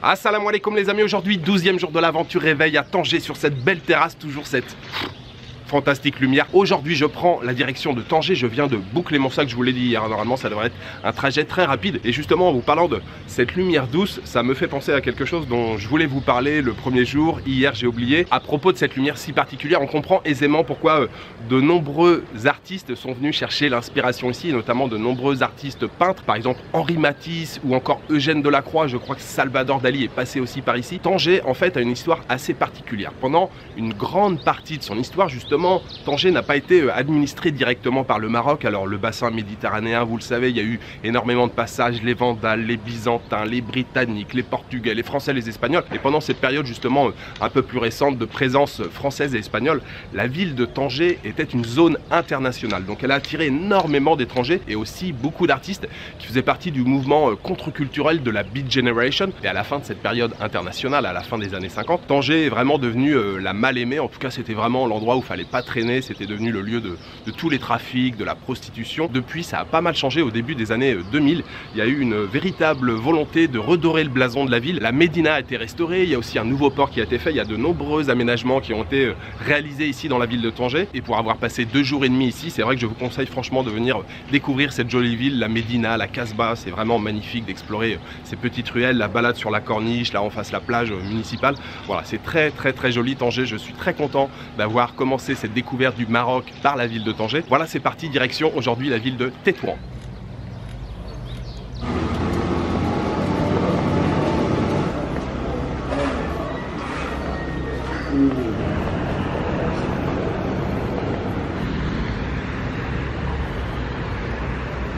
Assalamu alaikum les amis, aujourd'hui 12e jour de l'aventure réveil à Tanger sur cette belle terrasse, toujours cette fantastique lumière. Aujourd'hui je prends la direction de Tanger, je viens de Bouclémensac, je vous l'ai dit hier, normalement ça devrait être un trajet très rapide. Et justement en vous parlant de cette lumière douce, ça me fait penser à quelque chose dont je voulais vous parler le premier jour, hier j'ai oublié. À propos de cette lumière si particulière, on comprend aisément pourquoi de nombreux artistes sont venus chercher l'inspiration ici, et notamment de nombreux artistes peintres, par exemple Henri Matisse ou encore Eugène Delacroix, je crois que Salvador Dali est passé aussi par ici. Tanger en fait a une histoire assez particulière. Pendant une grande partie de son histoire justement, Tanger n'a pas été administré directement par le Maroc. Alors le bassin méditerranéen, vous le savez, il y a eu énormément de passages, les Vandales, les Byzantins, les Britanniques, les Portugais, les Français, les Espagnols. Et pendant cette période justement un peu plus récente de présence française et espagnole, la ville de Tanger était une zone internationale. Donc elle a attiré énormément d'étrangers et aussi beaucoup d'artistes qui faisaient partie du mouvement contre-culturel de la Beat Generation. Et à la fin de cette période internationale, à la fin des années 50, Tanger est vraiment devenu la mal-aimée. En tout cas, c'était vraiment l'endroit où il fallait pas traîner, c'était devenu le lieu de tous les trafics, de la prostitution. Depuis, ça a pas mal changé. Au début des années 2000, il y a eu une véritable volonté de redorer le blason de la ville. La Médina a été restaurée, il y a aussi un nouveau port qui a été fait, il y a de nombreux aménagements qui ont été réalisés ici dans la ville de Tanger. Et pour avoir passé 2 jours et demi ici, c'est vrai que je vous conseille franchement de venir découvrir cette jolie ville, la Médina, la Casbah. C'est vraiment magnifique d'explorer ces petites ruelles, la balade sur la corniche, là en face la plage municipale. Voilà, c'est très joli Tanger. Je suis très content d'avoir commencé cette découverte du Maroc par la ville de Tanger. Voilà, c'est parti, direction aujourd'hui la ville de Tétouan.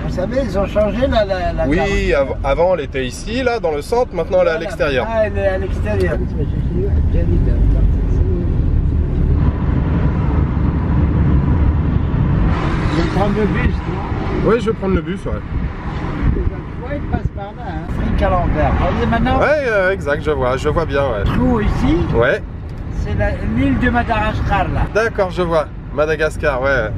Vous savez, ils ont changé la Oui, avant elle était ici, là, dans le centre, maintenant elle est à l'extérieur. Ah, elle est à l'extérieur. Je vais prendre le bus, non? Oui, je vais prendre le bus, ouais. Ouais, il passe par là, hein. Free Calendar. Vous voyez maintenant? Ouais, exact, je vois bien, ouais. Trou ici, Ouais. c'est l'île de Madagascar, là. D'accord, je vois. Madagascar, ouais.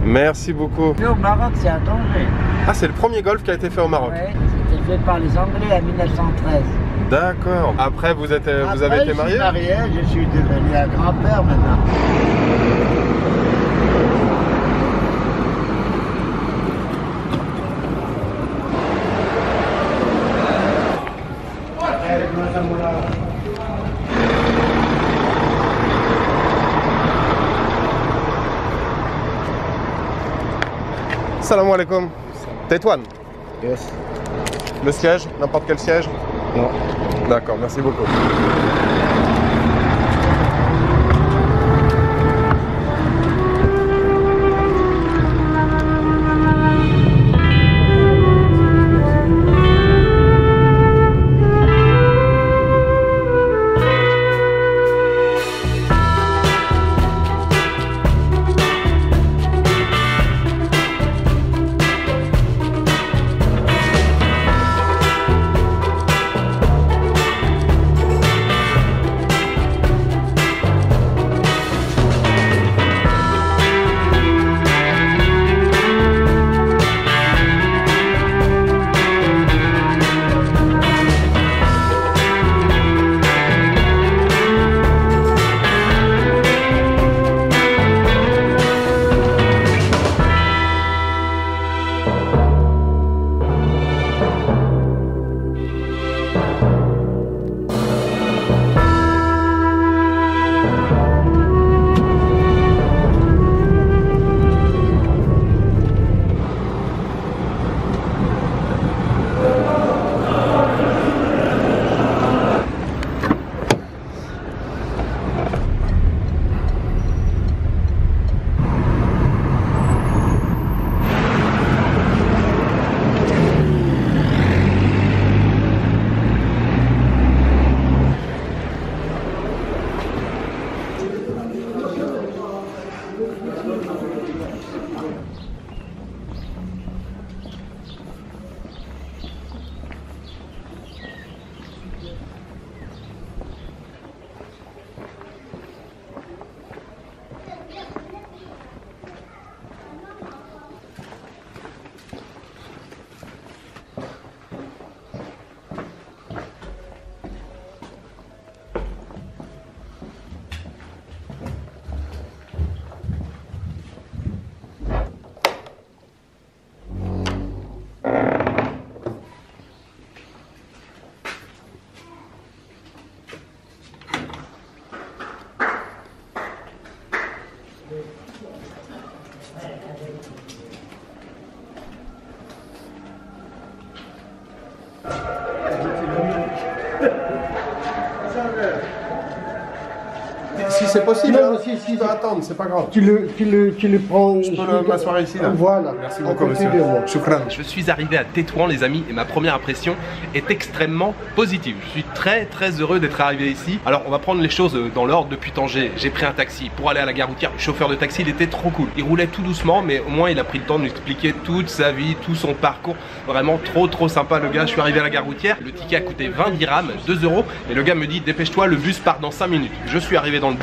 Merci beaucoup. Et au Maroc, c'est à Tanger. Ah, c'est le premier golf qui a été fait au Maroc. Ouais, c'était fait par les Anglais en 1913. D'accord. Après, vous avez été marié? Je suis marié, je suis devenu un grand-père maintenant. Salam alaikum. Tétouan. Yes. Le siège, n'importe quel siège? Non. D'accord, merci beaucoup. c'est possible. Non, Hein. si, Je peux attendre, c'est pas grave. Tu le prends. Je peux m'asseoir ici là. Voilà. Merci à beaucoup, côté monsieur. de moi. Choukran. Je suis arrivé à Tétouan, les amis, et ma première impression est extrêmement positive. Je suis très heureux d'être arrivé ici. Alors, on va prendre les choses dans l'ordre. Depuis Tanger, j'ai pris un taxi pour aller à la gare routière. Le chauffeur de taxi, il était trop cool. Il roulait tout doucement, mais au moins, il a pris le temps de nous expliquer toute sa vie, tout son parcours. Vraiment trop sympa, le gars. Je suis arrivé à la gare routière. Le ticket a coûté 20 dirhams, 2 €. Et le gars me dit, dépêche-toi, le bus part dans 5 minutes. Je suis arrivé dans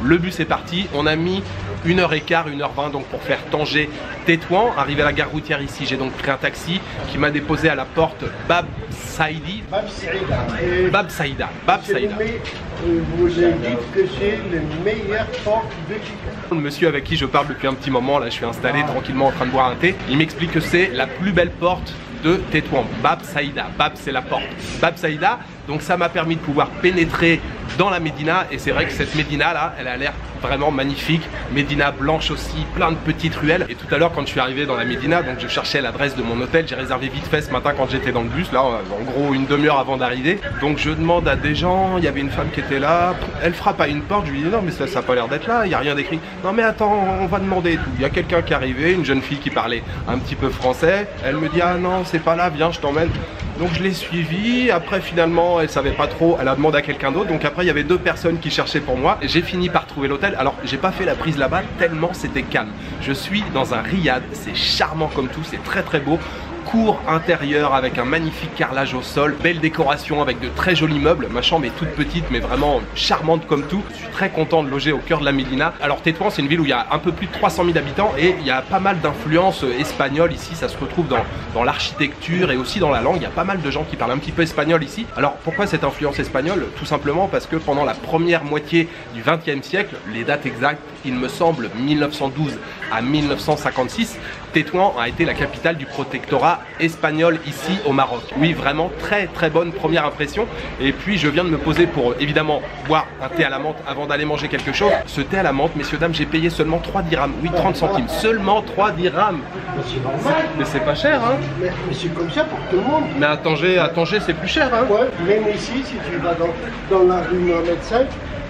le bus est parti. On a mis 1h15, 1h20 donc pour faire Tanger-Tétouan. Arrivé à la gare routière ici, j'ai donc pris un taxi qui m'a déposé à la porte Bab Saïdi. Bab Saïda. Vous avez dit que c'est le meilleur porte de Chicago. Le monsieur avec qui je parle depuis un petit moment, là je suis installé tranquillement en train de boire un thé, il m'explique que c'est la plus belle porte de Tétouan, Bab Saïda. Bab c'est la porte. Bab Saïda, donc ça m'a permis de pouvoir pénétrer dans la Médina et c'est vrai que cette Médina là, elle a l'air vraiment magnifique. Médina blanche aussi, plein de petites ruelles. Et tout à l'heure quand je suis arrivé dans la Médina, donc je cherchais l'adresse de mon hôtel, j'ai réservé vite fait ce matin quand j'étais dans le bus, là en gros une demi-heure avant d'arriver. Donc je demande à des gens, il y avait une femme qui était là, elle frappe à une porte, je lui dis non mais ça n'a pas l'air d'être là, il n'y a rien d'écrit. Non mais attends, on va demander et tout. Il y a quelqu'un qui est arrivé, une jeune fille qui parlait un petit peu français, elle me dit ah non c'est pas là, viens je t'emmène. Donc je l'ai suivie, après finalement elle savait pas trop, elle a demandé à quelqu'un d'autre, donc après il y avait 2 personnes qui cherchaient pour moi, j'ai fini par trouver l'hôtel. Alors j'ai pas fait la prise là-bas tellement c'était calme. Je suis dans un riad, c'est charmant comme tout, c'est très beau. Cour intérieure avec un magnifique carrelage au sol, belle décoration avec de très jolis meubles. Ma chambre est toute petite mais vraiment charmante comme tout. Je suis très content de loger au cœur de la Médina. Alors Tétouan c'est une ville où il y a un peu plus de 300 000 habitants et il y a pas mal d'influences espagnoles ici. Ça se retrouve dans l'architecture et aussi dans la langue. Il y a pas mal de gens qui parlent un petit peu espagnol ici. Alors pourquoi cette influence espagnole? Tout simplement parce que pendant la première moitié du XXe siècle, les dates exactes, il me semble 1912 à 1956, Tétouan a été la capitale du protectorat espagnol ici au Maroc. Oui, vraiment très bonne première impression. Et puis je viens de me poser pour évidemment boire un thé à la menthe avant d'aller manger quelque chose. Ce thé à la menthe, messieurs dames, j'ai payé seulement 3 dirhams. Oui, 30 centimes. Seulement 3 dirhams. C'est normal. Mais c'est pas cher, hein. Mais c'est comme ça pour tout le monde. Mais à Tanger c'est plus cher, hein. Ouais, même ici, si tu vas dans la rue Mohamed V,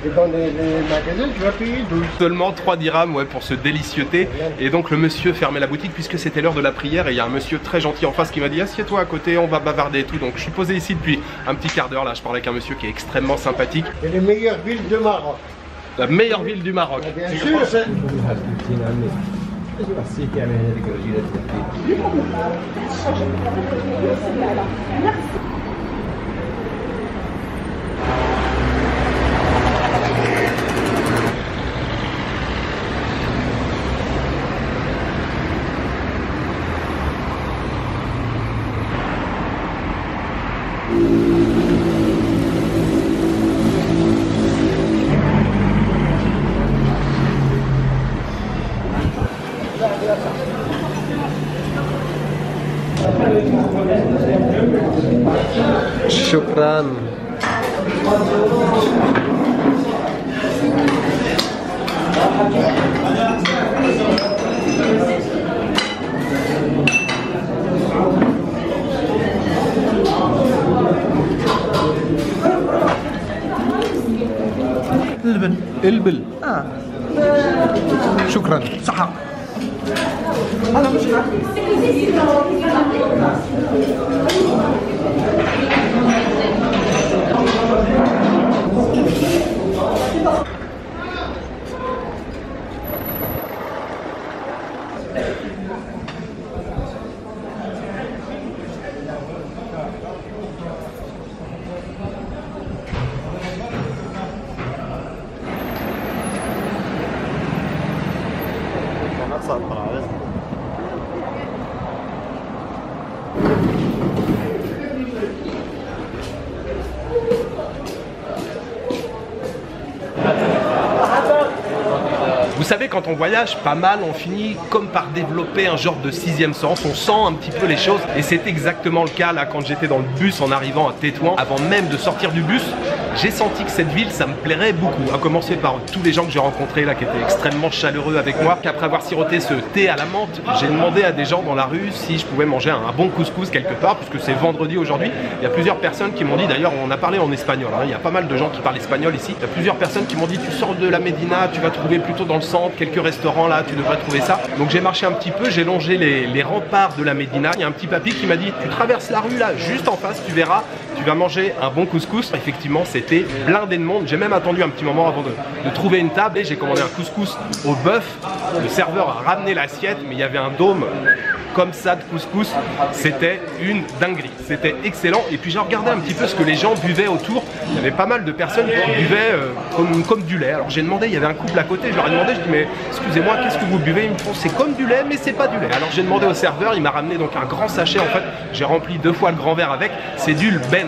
et dans les magasins, tu vas payer 12. Seulement 3 dirhams ouais, pour ce délicieux thé. Et donc le monsieur fermait la boutique puisque c'était l'heure de la prière. Et il y a un monsieur très gentil en face qui m'a dit assieds-toi à côté, on va bavarder et tout. Donc je suis posé ici depuis un petit quart d'heure. Là, je parlais avec un monsieur qui est extrêmement sympathique. Et les meilleures villes de Maroc. La meilleure ville du Maroc. Bien sûr, c'est... شكرا. البل شكرا صحة. Vous savez, quand on voyage pas mal, on finit comme par développer un genre de 6e sens. On sent un petit peu les choses. Et c'est exactement le cas là quand j'étais dans le bus en arrivant à Tétouan. Avant même de sortir du bus, j'ai senti que cette ville, ça me plairait beaucoup. À commencer par tous les gens que j'ai rencontrés là, qui étaient extrêmement chaleureux avec moi. Qu'après avoir siroté ce thé à la menthe, j'ai demandé à des gens dans la rue si je pouvais manger un bon couscous quelque part, puisque c'est vendredi aujourd'hui. Il y a plusieurs personnes qui m'ont dit, d'ailleurs on a parlé en espagnol, hein, il y a pas mal de gens qui parlent espagnol ici. Il y a plusieurs personnes qui m'ont dit, tu sors de la Médina, tu vas trouver plutôt dans le centre, quelques restaurants là, tu devrais trouver ça. Donc j'ai marché un petit peu, j'ai longé les remparts de la Médina. Il y a un petit papy qui m'a dit, tu traverses la rue là, juste en face, tu verras, tu vas manger un bon couscous. Effectivement, c'était blindé de monde. J'ai même attendu un petit moment avant de trouver une table et j'ai commandé un couscous au bœuf. Le serveur a ramené l'assiette, mais il y avait un dôme comme ça de couscous, c'était une dinguerie, c'était excellent. Et puis j'ai regardé un petit peu ce que les gens buvaient autour. Il y avait pas mal de personnes qui buvaient comme du lait. Alors j'ai demandé, il y avait un couple à côté, je leur ai demandé, je dis mais excusez-moi, qu'est-ce que vous buvez? Ils me font, c'est comme du lait mais c'est pas du lait. Alors j'ai demandé au serveur, il m'a ramené donc un grand sachet, en fait j'ai rempli 2 fois le grand verre avec. C'est du ben.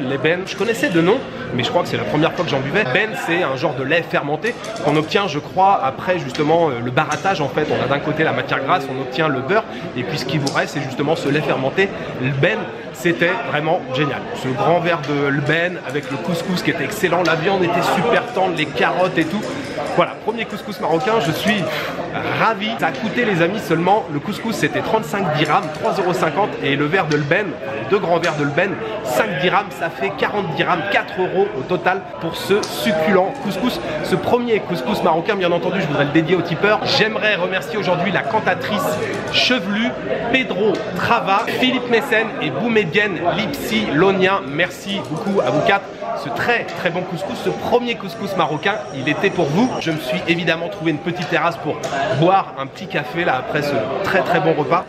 Les ben, je connaissais de nom, mais je crois que c'est la première fois que j'en buvais. Ben, c'est un genre de lait fermenté qu'on obtient, je crois, après justement le barattage. En fait, on a d'un côté la matière grasse, on obtient le beurre, et puis ce qui vous reste, c'est justement ce lait fermenté. Le ben, c'était vraiment génial. Ce grand verre de ben avec le couscous qui était excellent, la viande était super tendre, les carottes et tout. Voilà, premier couscous marocain, je suis ravi. Ça a coûté, les amis, seulement, le couscous c'était 35 dirhams, 3,50 €, et le verre de l'ben, les 2 grands verres de l'ben, 5 dirhams, ça fait 40 dirhams, 4 € au total pour ce succulent couscous. Ce premier couscous marocain, bien entendu, je voudrais le dédier aux tipeurs. J'aimerais remercier aujourd'hui la cantatrice chevelue, Pedro Trava, Philippe Mécène et Boumedienne Lipsi Lonien. Merci beaucoup à vous 4. Ce très très bon couscous, ce premier couscous marocain, il était pour vous. Je me suis évidemment trouvé une petite terrasse pour boire un petit café là après ce très très bon repas.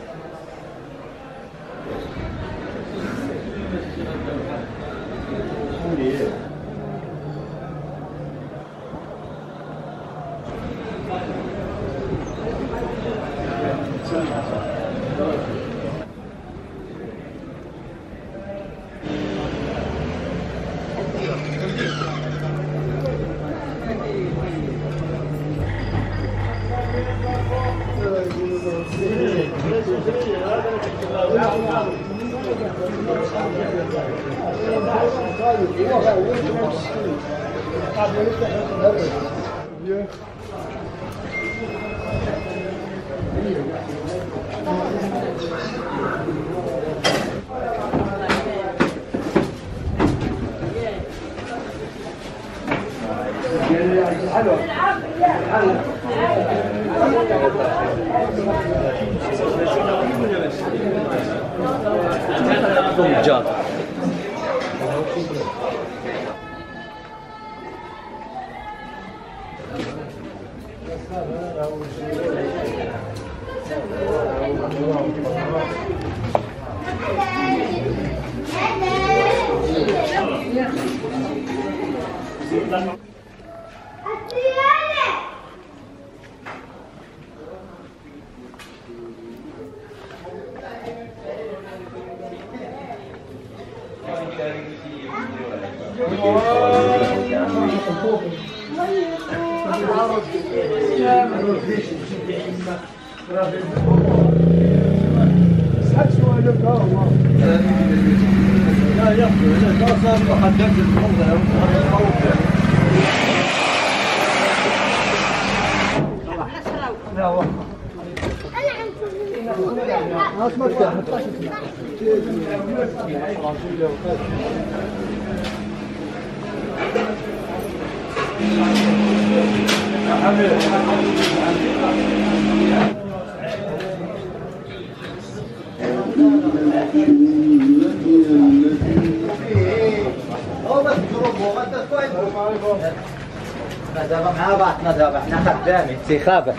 دابا مع بعضنا دابا حنا خدامين انتخابات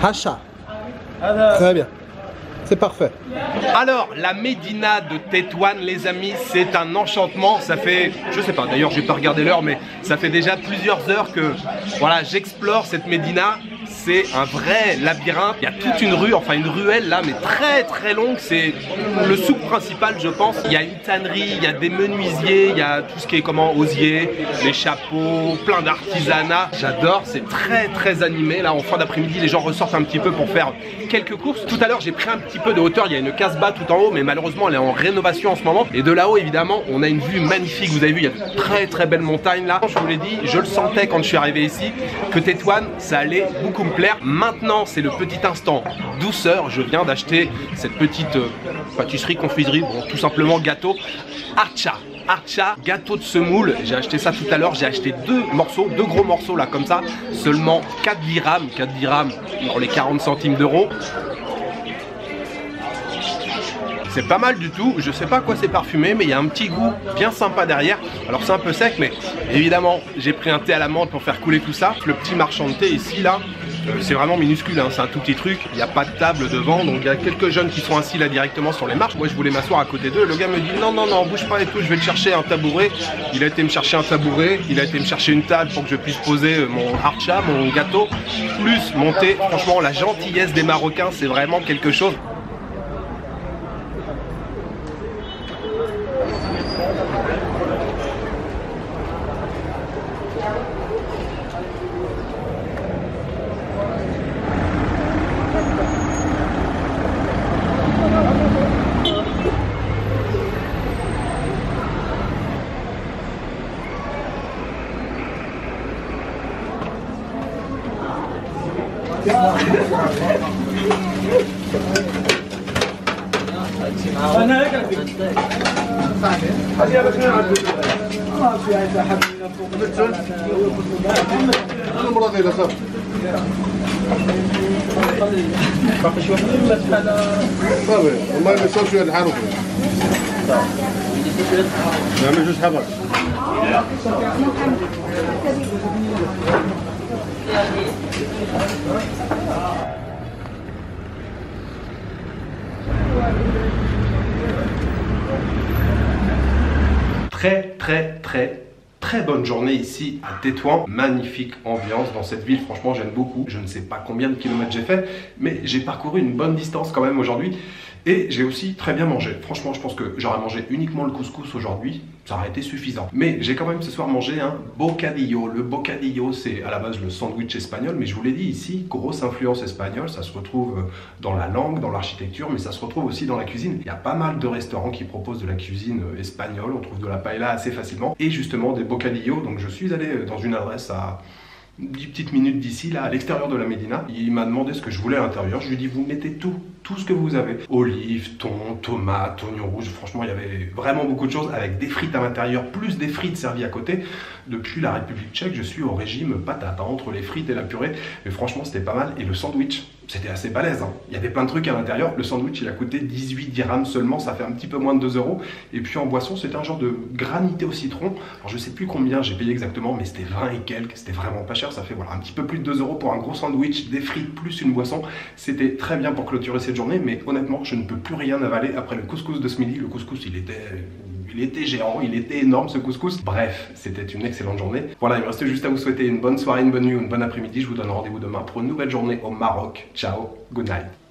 Hacha. Très bien. C'est parfait. Alors, la Médina de Tétouan, les amis, c'est un enchantement. Ça fait, je sais pas, d'ailleurs, j'ai pas regardé l'heure, mais ça fait déjà plusieurs heures que, voilà, j'explore cette Médina. C'est un vrai labyrinthe. Il y a toute une rue, enfin une ruelle là, mais très très longue. C'est le souk principal, je pense. Il y a une tannerie, il y a des menuisiers, il y a tout ce qui est osier, les chapeaux, plein d'artisanat. J'adore, c'est très très animé. Là, en fin d'après-midi, les gens ressortent un petit peu pour faire quelques courses. Tout à l'heure, j'ai pris un petit peu de hauteur. Il y a une Casbah tout en haut, mais malheureusement, elle est en rénovation en ce moment. Et de là-haut, évidemment, on a une vue magnifique. Vous avez vu, il y a de très très belles montagnes là. Je vous l'ai dit, je le sentais quand je suis arrivé ici, que Tétouan, ça allait beaucoup me plaire. Maintenant, c'est le petit instant douceur. Je viens d'acheter cette petite pâtisserie, confiserie, bon, tout simplement gâteau Archa. Archa, gâteau de semoule. J'ai acheté ça tout à l'heure. J'ai acheté deux gros morceaux là, comme ça. Seulement 4 dirhams. 4 dirhams dans les 40 centimes d'euros. C'est pas mal du tout, je sais pas à quoi c'est parfumé, mais il y a un petit goût bien sympa derrière. Alors c'est un peu sec, mais évidemment j'ai pris un thé à la menthe pour faire couler tout ça. Le petit marchand de thé ici là, c'est vraiment minuscule, hein, c'est un tout petit truc. Il n'y a pas de table devant, donc il y a quelques jeunes qui sont assis là directement sur les marches. Moi je voulais m'asseoir à côté d'eux, le gars me dit non non non, bouge pas et tout, je vais te chercher un tabouret. Il a été me chercher un tabouret, il a été me chercher une table pour que je puisse poser mon archa, mon gâteau, plus mon thé. Franchement la gentillesse des Marocains c'est vraiment quelque chose. Très bonne journée ici à Tétouan, magnifique ambiance dans cette ville, franchement j'aime beaucoup. Je ne sais pas combien de kilomètres j'ai fait, mais j'ai parcouru une bonne distance quand même aujourd'hui. Et j'ai aussi très bien mangé. Franchement, je pense que j'aurais mangé uniquement le couscous aujourd'hui, ça aurait été suffisant. Mais j'ai quand même ce soir mangé un bocadillo. Le bocadillo, c'est à la base le sandwich espagnol, mais je vous l'ai dit ici, grosse influence espagnole. Ça se retrouve dans la langue, dans l'architecture, mais ça se retrouve aussi dans la cuisine. Il y a pas mal de restaurants qui proposent de la cuisine espagnole. On trouve de la paella assez facilement. Et justement des bocadillos. Donc je suis allé dans une adresse à 10 petites minutes d'ici, là, à l'extérieur de la Médina. Il m'a demandé ce que je voulais à l'intérieur. Je lui ai dit, vous mettez tout ce que vous avez. Olives, thon, tomates, oignons rouges. Franchement, il y avait vraiment beaucoup de choses avec des frites à l'intérieur, plus des frites servies à côté. Depuis la République tchèque, je suis au régime patate, hein, entre les frites et la purée. Mais franchement, c'était pas mal. Et le sandwich, c'était assez balèze, hein. Il y avait plein de trucs à l'intérieur. Le sandwich, il a coûté 18 dirhams seulement. Ça fait un petit peu moins de 2 euros. Et puis en boisson, c'était un genre de granité au citron. Alors je sais plus combien j'ai payé exactement, mais c'était 20 et quelques. C'était vraiment pas cher. Ça fait voilà, un petit peu plus de 2 euros pour un gros sandwich, des frites plus une boisson. C'était très bien pour clôturer cette journée. Mais honnêtement, je ne peux plus rien avaler après le couscous de ce midi. Le couscous, il était géant, il était énorme ce couscous. Bref, c'était une excellente journée. Voilà, il me reste juste à vous souhaiter une bonne soirée, une bonne nuit ou une bonne après-midi. Je vous donne rendez-vous demain pour une nouvelle journée au Maroc. Ciao, good night.